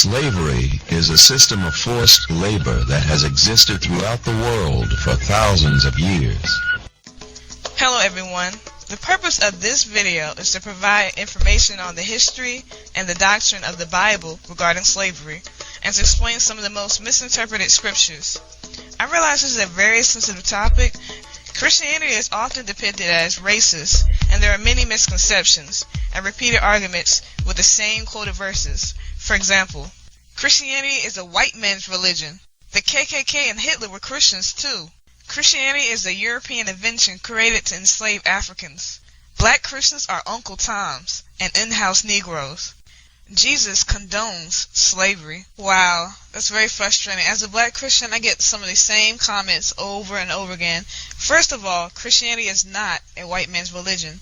Slavery is a system of forced labor that has existed throughout the world for thousands of years. Hello everyone. The purpose of this video is to provide information on the history and the doctrine of the Bible regarding slavery, and to explain some of the most misinterpreted scriptures. I realize this is a very sensitive topic. Christianity is often depicted as racist, and there are many misconceptions and repeated arguments with the same quoted verses. For example, Christianity is a white man's religion. The KKK and Hitler were Christians too. Christianity is a European invention created to enslave Africans. Black Christians are Uncle Toms and in-house Negroes. Jesus condones slavery. Wow, that's very frustrating. As a black Christian, I get some of the same comments over and over again. First of all, Christianity is not a white man's religion.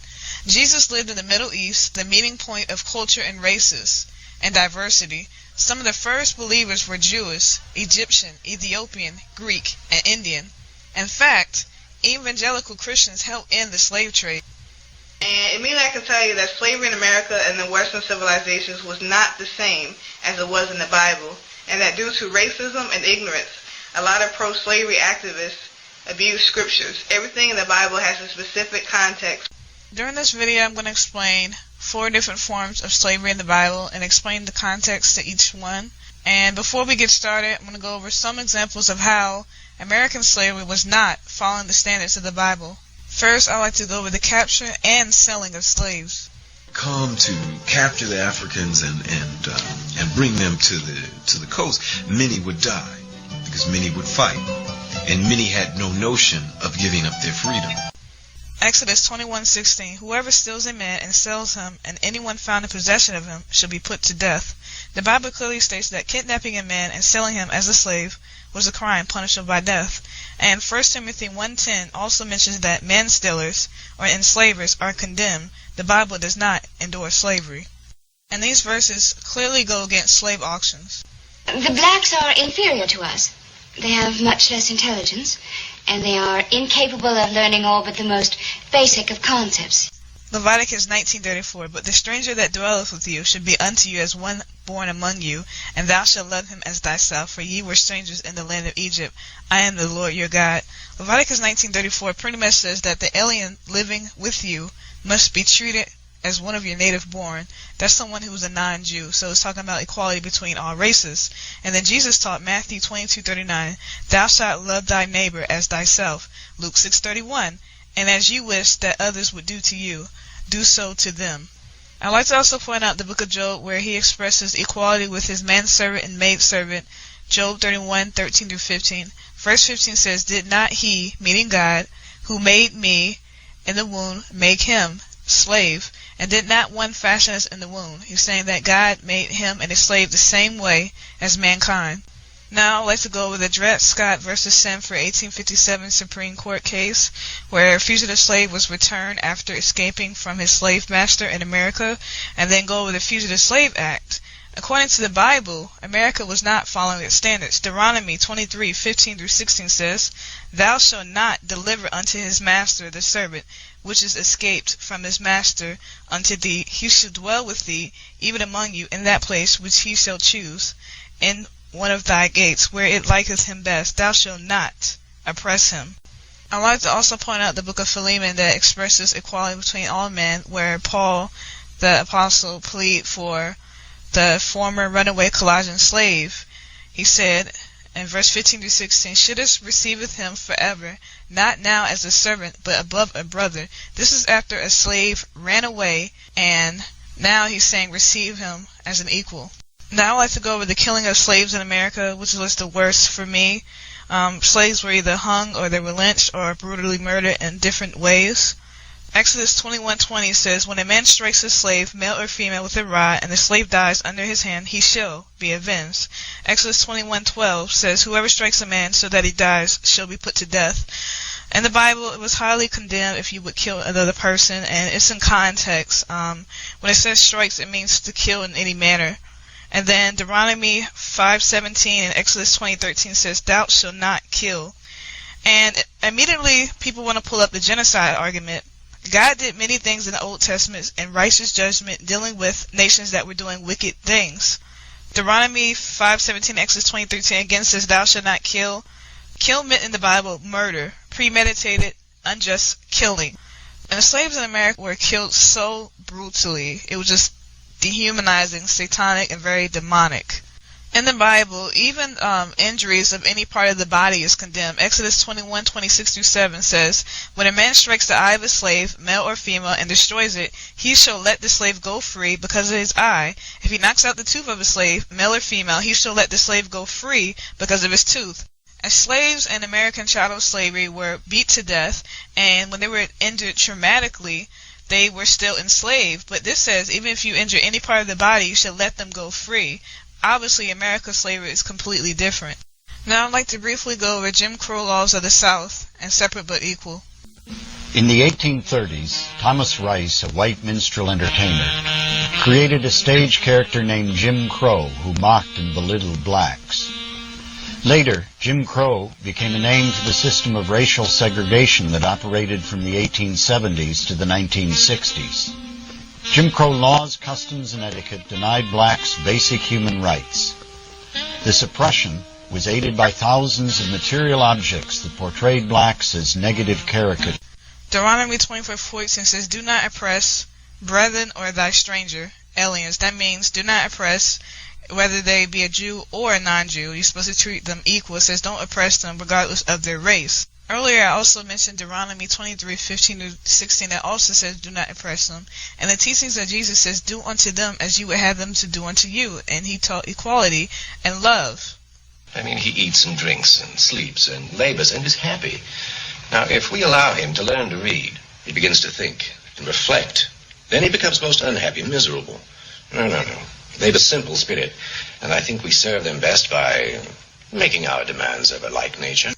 Jesus lived in the Middle East, the meeting point of culture and races and diversity. Some of the first believers were Jewish, Egyptian, Ethiopian, Greek, and Indian. In fact, evangelical Christians helped end the slave trade. And immediately I can tell you that slavery in America and the Western civilizations was not the same as it was in the Bible, and that due to racism and ignorance, a lot of pro-slavery activists abuse scriptures. Everything in the Bible has a specific context. During this video, I'm going to explain 4 different forms of slavery in the Bible and explain the context to each one. And before we get started, I'm going to go over some examples of how American slavery was not following the standards of the Bible. First, I'd like to go over the capture and selling of slaves. Come to capture the Africans and bring them to the coast, many would die because many would fight, and many had no notion of giving up their freedom. Exodus 21:16. Whoever steals a man and sells him, and anyone found in possession of him, shall be put to death. The Bible clearly states that kidnapping a man and selling him as a slave was a crime punishable by death. And 1 Timothy 1:10 also mentions that man-stealers or enslavers are condemned. The Bible does not endorse slavery. And these verses clearly go against slave auctions. The blacks are inferior to us. They have much less intelligence, and they are incapable of learning all but the most basic of concepts. Leviticus 19:34. But the stranger that dwelleth with you should be unto you as one born among you, and thou shalt love him as thyself, for ye were strangers in the land of Egypt. I am the Lord your God. Leviticus 19:34 pretty much says that the alien living with you must be treated as one of your native born. That's someone who was a non-Jew. So it's talking about equality between all races. And then Jesus taught Matthew 22:39, thou shalt love thy neighbor as thyself. Luke 6:31, and as you wish that others would do to you, do so to them. I'd like to also point out the book of Job, where he expresses equality with his manservant and maidservant. Job 31:13-15. Verse 15 says, did not he, meaning God, who made me in the womb, make him slave? And did not one fashion us in the womb? He's saying that God made him and his slave the same way as mankind. Now I'd like to go over the Dred Scott versus Sanford 1857 Supreme Court case, where a fugitive slave was returned after escaping from his slave master in America, and then go over the Fugitive Slave Act. According to the Bible, America was not following its standards. Deuteronomy 23:15-16 says, thou shalt not deliver unto his master the servant which is escaped from his master unto thee. He shall dwell with thee, even among you, in that place which he shall choose, in one of thy gates, where it liketh him best. Thou shalt not oppress him. I'd like to also point out the book of Philemon that expresses equality between all men, where Paul, the apostle, plead for the former runaway Colossian slave. He said in verse 15-16, shouldest receiveth him forever, not now as a servant, but above a brother. This is after a slave ran away, and now he's saying receive him as an equal. Now I'd like to go over the killing of slaves in America, which was the worst for me. Slaves were either hung or they were lynched or brutally murdered in different ways. Exodus 21:20 says, when a man strikes a slave, male or female, with a rod, and the slave dies under his hand, he shall be avenged. Exodus 21:12 says, whoever strikes a man so that he dies shall be put to death. In the Bible, it was highly condemned if you would kill another person, and it's in context. When it says strikes, it means to kill in any manner. And then Deuteronomy 5:17 and Exodus 20:13 says, thou shalt not kill. And immediately people want to pull up the genocide argument. God did many things in the Old Testament in righteous judgment, dealing with nations that were doing wicked things. Deuteronomy 5:17, Exodus 20:13 again says, "Thou shalt not kill." Kill meant in the Bible murder, premeditated, unjust killing. And the slaves in America were killed so brutally. It was just dehumanizing, satanic, and very demonic. In the Bible, even injuries of any part of the body is condemned. Exodus 21:26-7 says, "When a man strikes the eye of a slave, male or female, and destroys it, he shall let the slave go free because of his eye. If he knocks out the tooth of a slave, male or female, he shall let the slave go free because of his tooth." As slaves in American chattel slavery were beat to death, and when they were injured traumatically, they were still enslaved. But this says, even if you injure any part of the body, you should let them go free. Obviously, America's slavery is completely different. Now I'd like to briefly go over Jim Crow laws of the South and separate but equal. In the 1830s, Thomas Rice, a white minstrel entertainer, created a stage character named Jim Crow who mocked and belittled blacks. Later, Jim Crow became a name for the system of racial segregation that operated from the 1870s to the 1960s. Jim Crow laws, customs, and etiquette denied blacks basic human rights. This oppression was aided by thousands of material objects that portrayed blacks as negative caricatures. Deuteronomy 24:14 says, "Do not oppress brethren or thy stranger," aliens. That means do not oppress whether they be a Jew or a non-Jew. You're supposed to treat them equal. It says don't oppress them regardless of their race. Earlier I also mentioned Deuteronomy 23:15-16 that also says do not oppress them. And the teachings of Jesus says do unto them as you would have them to do unto you. And he taught equality and love. I mean, he eats and drinks and sleeps and labors and is happy. Now, if we allow him to learn to read, he begins to think and reflect. Then he becomes most unhappy, miserable. No. They have a simple spirit, and I think we serve them best by making our demands of a like nature.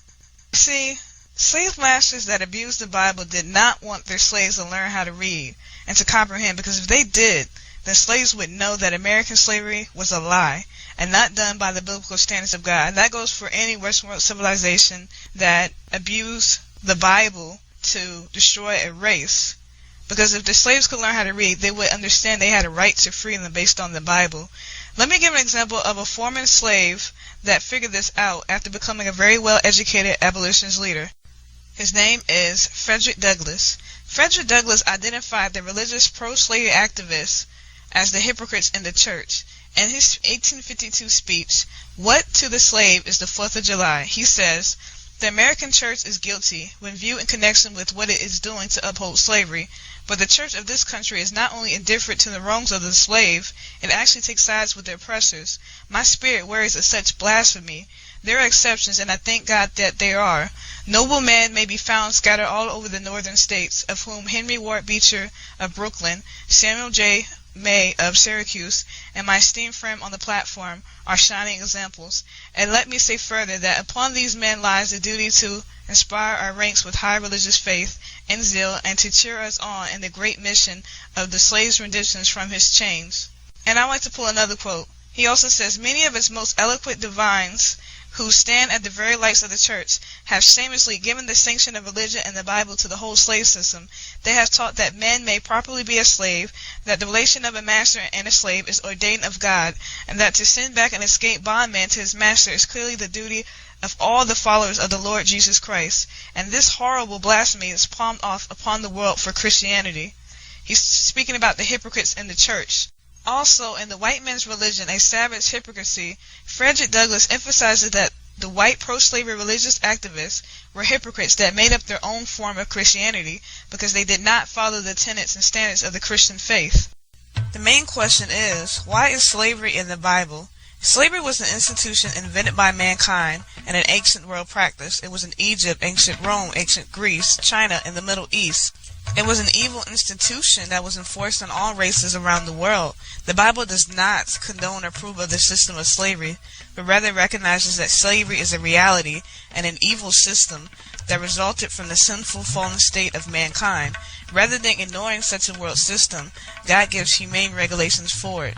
See, slave masters that abused the Bible did not want their slaves to learn how to read and to comprehend, because if they did, then slaves would know that American slavery was a lie and not done by the biblical standards of God. And that goes for any Western world civilization that abused the Bible to destroy a race. Because if the slaves could learn how to read, they would understand they had a right to freedom based on the Bible. Let me give an example of a former slave that figured this out after becoming a very well-educated abolitionist leader. His name is Frederick Douglass. Frederick Douglass identified the religious pro-slavery activists as the hypocrites in the church. In his 1852 speech, "What to the Slave is the 4th of July?" he says, "The American church is guilty when viewed in connection with what it is doing to uphold slavery. But the church of this country is not only indifferent to the wrongs of the slave, it actually takes sides with the oppressors. My spirit worries at such blasphemy. There are exceptions, and I thank God that there are. Noble men may be found scattered all over the northern states, of whom Henry Ward Beecher of Brooklyn, Samuel J. May of Syracuse, and my esteemed friend on the platform are shining examples. And let me say further that upon these men lies the duty to inspire our ranks with high religious faith and zeal, and to cheer us on in the great mission of the slave's redemption from his chains." And I like to pull another quote. He also says, "Many of its most eloquent divines who stand at the very lights of the church have shamelessly given the sanction of religion and the Bible to the whole slave system. They have taught that men may properly be a slave, that the relation of a master and a slave is ordained of God, and that to send back an escaped bondman to his master is clearly the duty of all the followers of the Lord Jesus Christ. And this horrible blasphemy is palmed off upon the world for Christianity." He's speaking about the hypocrites in the church. Also, in the white man's religion, a savage hypocrisy, Frederick Douglass emphasizes that the white pro-slavery religious activists were hypocrites that made up their own form of Christianity because they did not follow the tenets and standards of the Christian faith. The main question is, why is slavery in the Bible? Slavery was an institution invented by mankind and an ancient world practice. It was in Egypt, ancient Rome, ancient Greece, China, and the Middle East. It was an evil institution that was enforced on all races around the world. The Bible does not condone or approve of the system of slavery, but rather recognizes that slavery is a reality and an evil system that resulted from the sinful fallen state of mankind. Rather than ignoring such a world system, God gives humane regulations for it.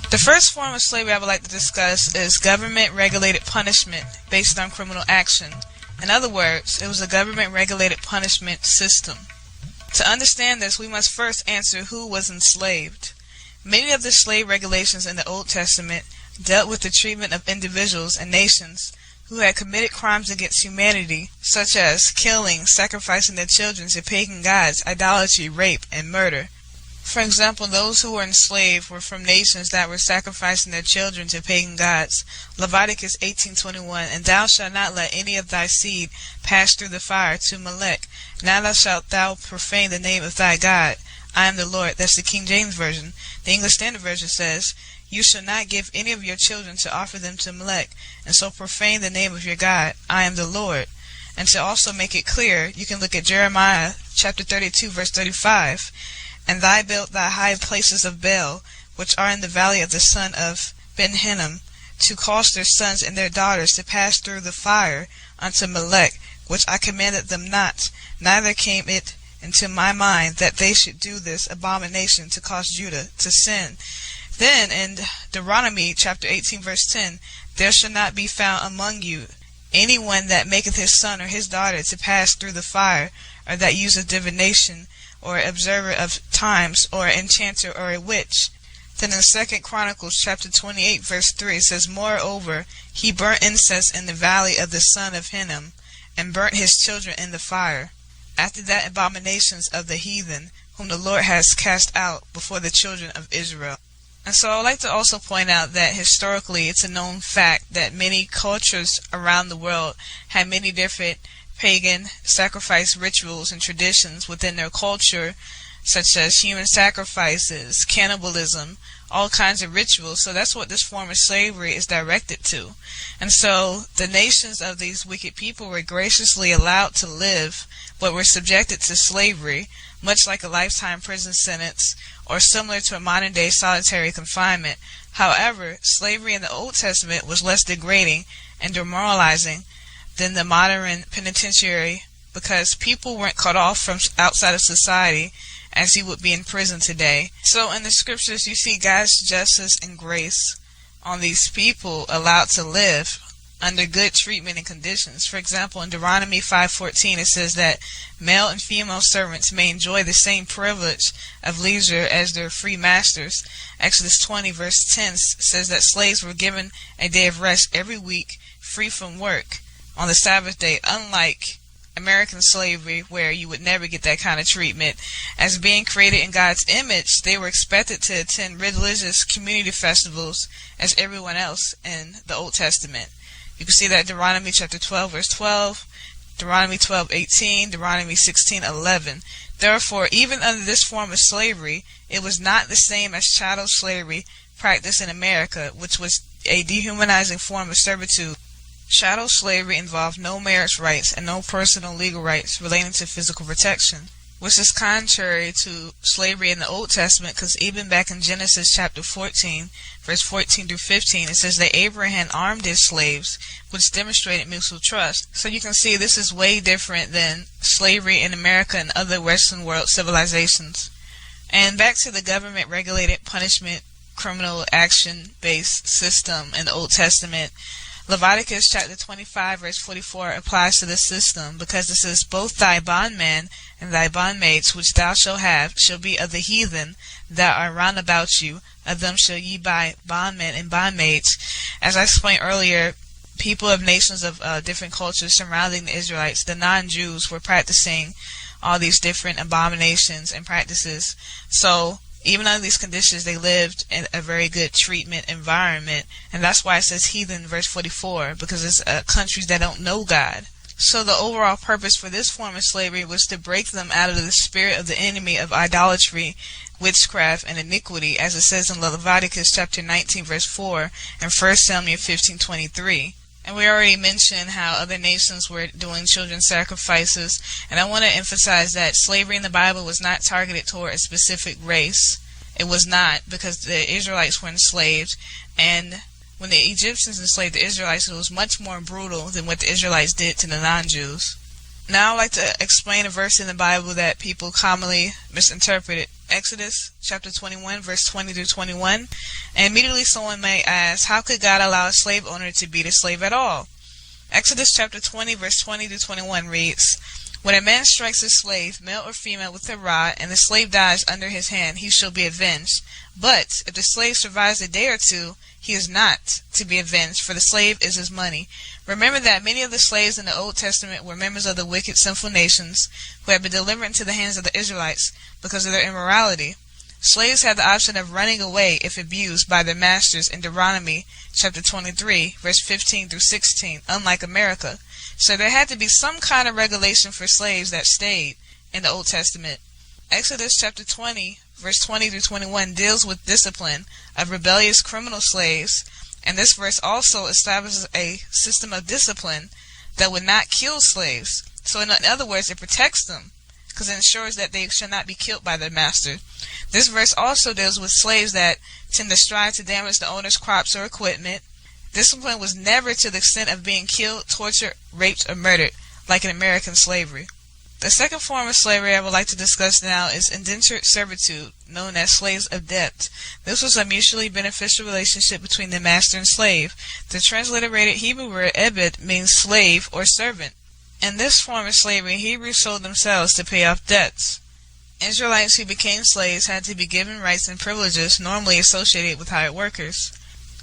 The first form of slavery I would like to discuss is government-regulated punishment based on criminal action. In other words, it was a government-regulated punishment system. To understand this, we must first answer who was enslaved. Many of the slave regulations in the Old Testament dealt with the treatment of individuals and nations who had committed crimes against humanity, such as killing, sacrificing their children to pagan gods, idolatry, rape, and murder. For example, those who were enslaved were from nations that were sacrificing their children to pagan gods. Leviticus 18:21, and thou shalt not let any of thy seed pass through the fire to Molech. Neither shalt thou profane the name of thy God. I am the Lord. That's the King James Version. The English Standard Version says, you shall not give any of your children to offer them to Molech, and so profane the name of your God. I am the Lord. And to also make it clear, you can look at Jeremiah chapter 32, verse 35. And thy built thy high places of Baal, which are in the valley of the son of Ben-Hinnom, to cause their sons and their daughters to pass through the fire unto Molech, which I commanded them not. Neither came it into my mind that they should do this abomination to cause Judah to sin. Then in Deuteronomy chapter 18, verse 10, there shall not be found among you anyone that maketh his son or his daughter to pass through the fire, or that useth divination, or observer of times, or enchanter, or a witch. Then in 2 Chronicles chapter 28, verse 3, it says, moreover, he burnt incense in the valley of the son of Hinnom, and burnt his children in the fire. After that, abominations of the heathen, whom the Lord has cast out before the children of Israel. And so I would like to also point out that historically it's a known fact that many cultures around the world had many different pagan sacrifice rituals and traditions within their culture, such as human sacrifices, cannibalism, all kinds of rituals. So that's what this form of slavery is directed to. And so the nations of these wicked people were graciously allowed to live, but were subjected to slavery, much like a lifetime prison sentence or similar to a modern-day solitary confinement. However, slavery in the Old Testament was less degrading and demoralizing than the modern penitentiary, because people weren't cut off from outside of society as you would be in prison today. So in the scriptures you see God's justice and grace on these people allowed to live under good treatment and conditions. For example, in Deuteronomy 5:14 it says that male and female servants may enjoy the same privilege of leisure as their free masters. Exodus 20 verse 10 says that slaves were given a day of rest every week, free from work on the Sabbath day, unlike American slavery, where you would never get that kind of treatment. As being created in God's image, they were expected to attend religious community festivals as everyone else in the Old Testament. You can see that Deuteronomy chapter 12 verse 12, Deuteronomy 12:18, Deuteronomy 16:11. Therefore, even under this form of slavery, it was not the same as chattel slavery practiced in America, which was a dehumanizing form of servitude. Chattel slavery involved no marriage rights and no personal legal rights relating to physical protection, which is contrary to slavery in the Old Testament, because even back in Genesis chapter 14, verse 14 through 15, it says that Abraham armed his slaves, which demonstrated mutual trust. So you can see this is way different than slavery in America and other Western world civilizations. And back to the government-regulated punishment, criminal action-based system in the Old Testament, Leviticus chapter 25 verse 44 applies to this system, because it says, both thy bondmen and thy bondmaids which thou shalt have shall be of the heathen that are round about you. Of them shall ye buy bondmen and bondmaids. As I explained earlier, people of nations of different cultures surrounding the Israelites, the non-Jews, were practicing all these different abominations and practices. So even under these conditions, they lived in a very good treatment environment. And that's why it says heathen, verse 44, because it's countries that don't know God. So the overall purpose for this form of slavery was to break them out of the spirit of the enemy of idolatry, witchcraft, and iniquity, as it says in Leviticus chapter 19, verse 4, and 1 Samuel 15:23. And we already mentioned how other nations were doing children's sacrifices. And I want to emphasize that slavery in the Bible was not targeted toward a specific race. It was not, because the Israelites were enslaved. And when the Egyptians enslaved the Israelites, it was much more brutal than what the Israelites did to the non-Jews. Now I'd like to explain a verse in the Bible that people commonly misinterpret. Exodus chapter 21 verse 20 through 21. And immediately someone may ask, how could God allow a slave owner to beat a slave at all? Exodus chapter 20 verse 20 through 21 reads, When a man strikes a slave, male or female, with a rod, and the slave dies under his hand, he shall be avenged. But if the slave survives a day or two, he is not to be avenged, for the slave is his money. Remember that many of the slaves in the Old Testament were members of the wicked, sinful nations who had been delivered into the hands of the Israelites because of their immorality. Slaves had the option of running away if abused by their masters in Deuteronomy chapter 23, verse 15 through 16, unlike America. So there had to be some kind of regulation for slaves that stayed in the Old Testament. Exodus chapter 20, verse 20 through 21 deals with discipline of rebellious criminal slaves, and this verse also establishes a system of discipline that would not kill slaves. So in other words, it protects them, because it ensures that they shall not be killed by their master. This verse also deals with slaves that tend to strive to damage the owner's crops or equipment. Discipline was never to the extent of being killed, tortured, raped, or murdered, like in American slavery. The second form of slavery I would like to discuss now is indentured servitude, known as slaves of debt. This was a mutually beneficial relationship between the master and slave. The transliterated Hebrew word ebed means slave or servant. In this form of slavery, Hebrews sold themselves to pay off debts. Israelites who became slaves had to be given rights and privileges normally associated with hired workers.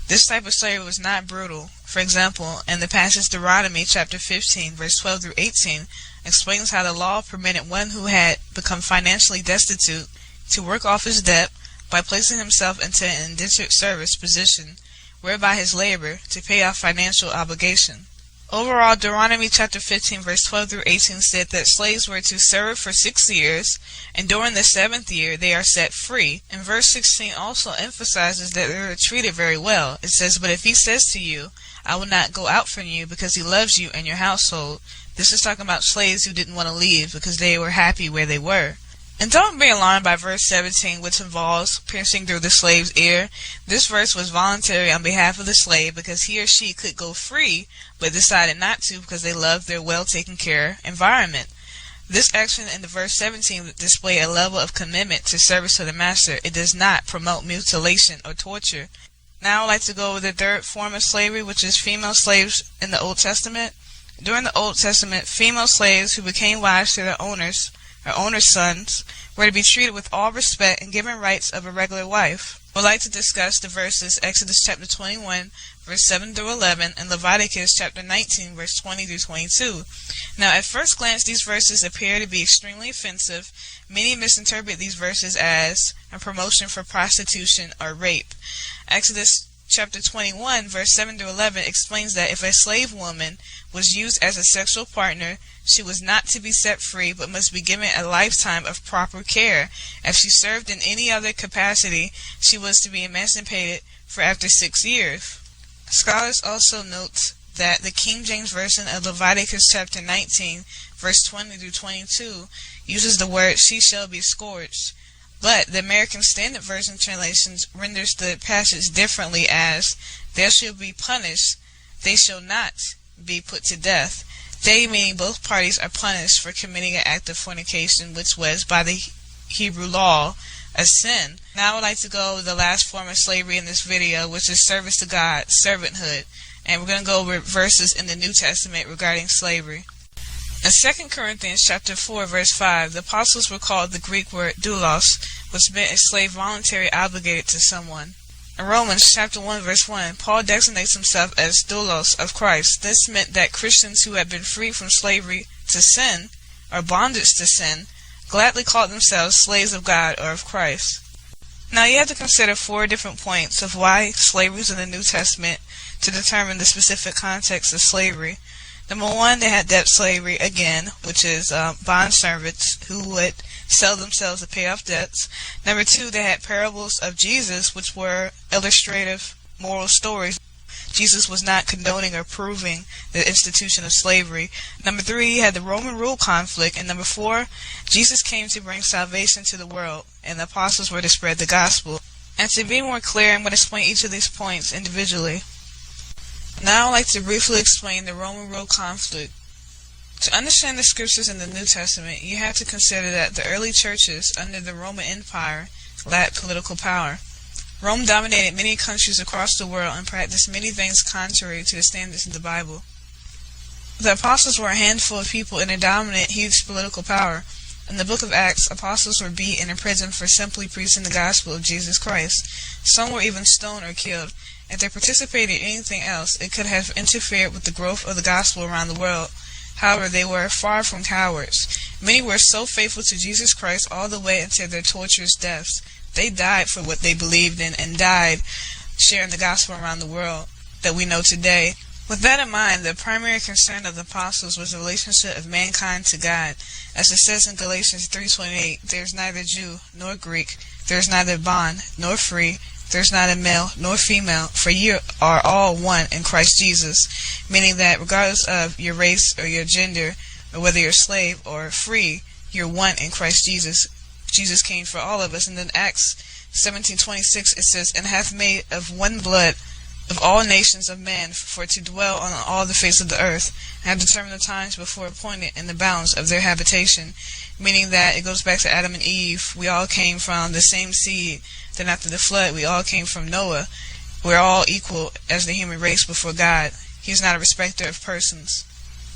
This type of slavery was not brutal. For example, in the passage Deuteronomy chapter 15, verse 12 through 18, explains how the law permitted one who had become financially destitute to work off his debt by placing himself into an indentured service position, whereby his labor to pay off financial obligation. Overall, Deuteronomy chapter 15, verse 12 through 18 said that slaves were to serve for 6 years, and during the 7th year they are set free. And verse 16 also emphasizes that they are treated very well. It says, "But if he says to you, I will not go out from you, because he loves you and your household." This is talking about slaves who didn't want to leave because they were happy where they were. And don't be alarmed by verse 17, which involves piercing through the slave's ear. This verse was voluntary on behalf of the slave because he or she could go free, but decided not to because they loved their well-taken-care environment. This action in the verse 17 display a level of commitment to service to the master. It does not promote mutilation or torture. Now I'd like to go over the third form of slavery, which is female slaves in the Old Testament. During the Old Testament, female slaves who became wives to their owners, or owners' sons, were to be treated with all respect and given rights of a regular wife. We'd like to discuss the verses Exodus chapter 21, verse 7 through 11, and Leviticus chapter 19, verse 20 through 22. Now, at first glance, these verses appear to be extremely offensive. Many misinterpret these verses as a promotion for prostitution or rape. Exodus chapter 21, verse 7 through 11 explains that if a slave woman was used as a sexual partner, she was not to be set free, but must be given a lifetime of proper care. If she served in any other capacity, she was to be emancipated for after 6 years. Scholars also note that the King James Version of Leviticus chapter 19, verse 20 through 22, uses the word "she shall be scourged," but the American Standard Version translations renders the passage differently as "there shall be punished, they shall not be put to death." They, meaning both parties, are punished for committing an act of fornication, which was, by the Hebrew law, a sin. Now I would like to go over the last form of slavery in this video, which is service to God, servanthood. And we're going to go over verses in the New Testament regarding slavery. In 2 Corinthians chapter 4, verse 5, the apostles were called the Greek word doulos, which meant a slave voluntarily obligated to someone. In Romans chapter 1, verse 1, Paul designates himself as doulos of Christ. This meant that Christians who had been freed from slavery to sin, or bondage to sin, gladly called themselves slaves of God or of Christ. Now you have to consider 4 different points of why slavery is in the New Testament to determine the specific context of slavery. Number 1, they had debt slavery again, which is bond servants who would sell themselves to pay off debts. Number 2, they had parables of Jesus, which were illustrative moral stories. Jesus was not condoning or approving the institution of slavery. Number 3, you had the Roman rule conflict. And number 4, Jesus came to bring salvation to the world, and the apostles were to spread the gospel. And to be more clear, I'm going to explain each of these points individually. Now I'd like to briefly explain the Roman rule conflict. To understand the scriptures in the New Testament, you have to consider that the early churches under the Roman Empire lacked political power. Rome dominated many countries across the world and practiced many things contrary to the standards of the Bible. The apostles were a handful of people in a dominant, huge political power. In the book of Acts, apostles were beat and imprisoned for simply preaching the gospel of Jesus Christ. Some were even stoned or killed. If they participated in anything else, it could have interfered with the growth of the gospel around the world. However, they were far from cowards. Many were so faithful to Jesus Christ all the way until their torturous deaths. They died for what they believed in and died sharing the gospel around the world that we know today. With that in mind, the primary concern of the apostles was the relationship of mankind to God. As it says in Galatians 3:28, there is neither Jew nor Greek, there is neither bond nor free, there is neither male nor female, for you are all one in Christ Jesus. Meaning that regardless of your race or your gender, or whether you're slave or free, you're one in Christ Jesus. Jesus came for all of us. And then Acts 17:26, it says, and hath made of one blood of all nations of men for to dwell on all the face of the earth, and have determined the times before appointed in the bounds of their habitation. Meaning that it goes back to Adam and Eve. We all came from the same seed. Then after the flood, we all came from Noah. We're all equal as the human race before God. He's not a respecter of persons.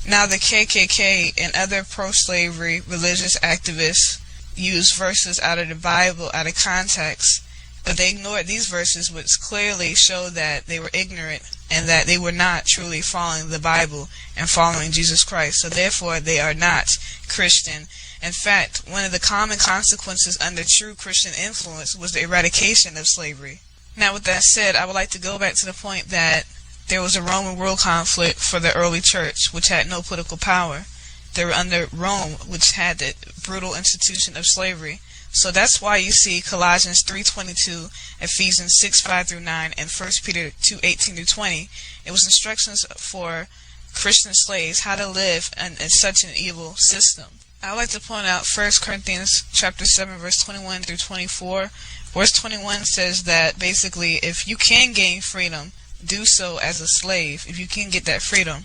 Now the KKK and other pro-slavery religious activists use verses out of the Bible out of context, but they ignored these verses, which clearly show that they were ignorant and that they were not truly following the Bible and following Jesus Christ. So therefore, they are not Christian. In fact, one of the common consequences under true Christian influence was the eradication of slavery. Now, with that said, I would like to go back to the point that there was a Roman world conflict for the early church, which had no political power. They were under Rome, which had the brutal institution of slavery. So that's why you see Colossians 3:22, Ephesians 6:5-9, and 1 Peter 2:18-20. It was instructions for Christian slaves how to live in such an evil system. I would like to point out 1 Corinthians chapter 7, verse 21-24. Verse 21 says that basically if you can gain freedom, do so as a slave, if you can get that freedom.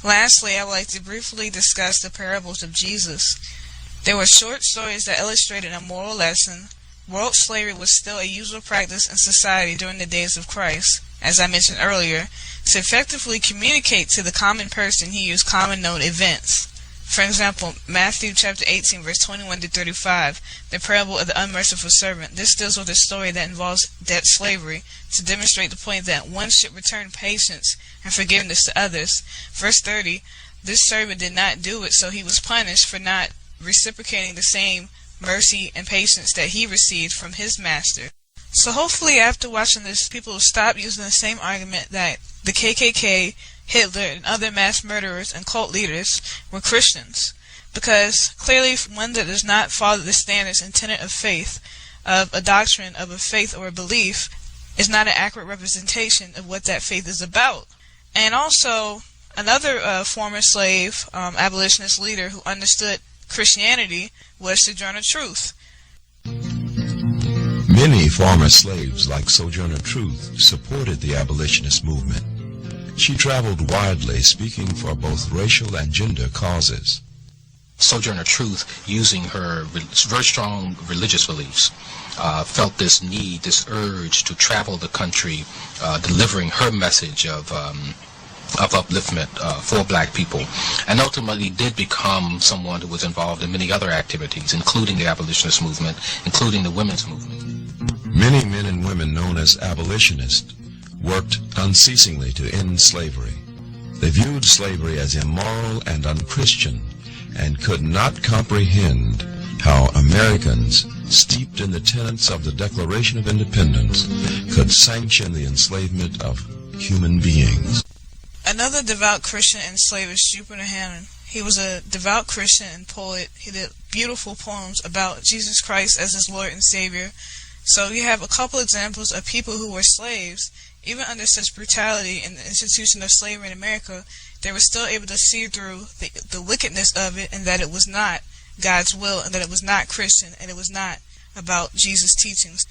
Lastly, I would like to briefly discuss the parables of Jesus. They were short stories that illustrated a moral lesson. World slavery was still a usual practice in society during the days of Christ. As I mentioned earlier, to effectively communicate to the common person, he used common known events. For example, Matthew chapter 18, verse 21-35, the parable of the unmerciful servant. This deals with a story that involves debt slavery to demonstrate the point that one should return patience and forgiveness to others. Verse 30, this servant did not do it, so he was punished for not reciprocating the same mercy and patience that he received from his master. So hopefully after watching this, people will stop using the same argument that the KKK, Hitler, and other mass murderers and cult leaders were Christians. Because clearly one that does not follow the standards and tenet of faith, of a doctrine, of a faith or a belief, is not an accurate representation of what that faith is about. And also, another former slave, abolitionist leader who understood Christianity was Sojourner Truth. Many former slaves, like Sojourner Truth, supported the abolitionist movement. She traveled widely, speaking for both racial and gender causes. Sojourner Truth, using her very strong religious beliefs, felt this need, this urge to travel the country, delivering her message of upliftment for black people, and ultimately did become someone who was involved in many other activities, including the abolitionist movement, including the women's movement. Many men and women known as abolitionists worked unceasingly to end slavery. They viewed slavery as immoral and unchristian and could not comprehend how Americans, steeped in the tenets of the Declaration of Independence, could sanction the enslavement of human beings. Another devout Christian enslaved is Jupiter Hannon. He was a devout Christian and poet. He did beautiful poems about Jesus Christ as his Lord and Savior. So you have a couple examples of people who were slaves. Even under such brutality in the institution of slavery in America, they were still able to see through the wickedness of it, and that it was not God's will, and that it was not Christian, and it was not about Jesus' teachings.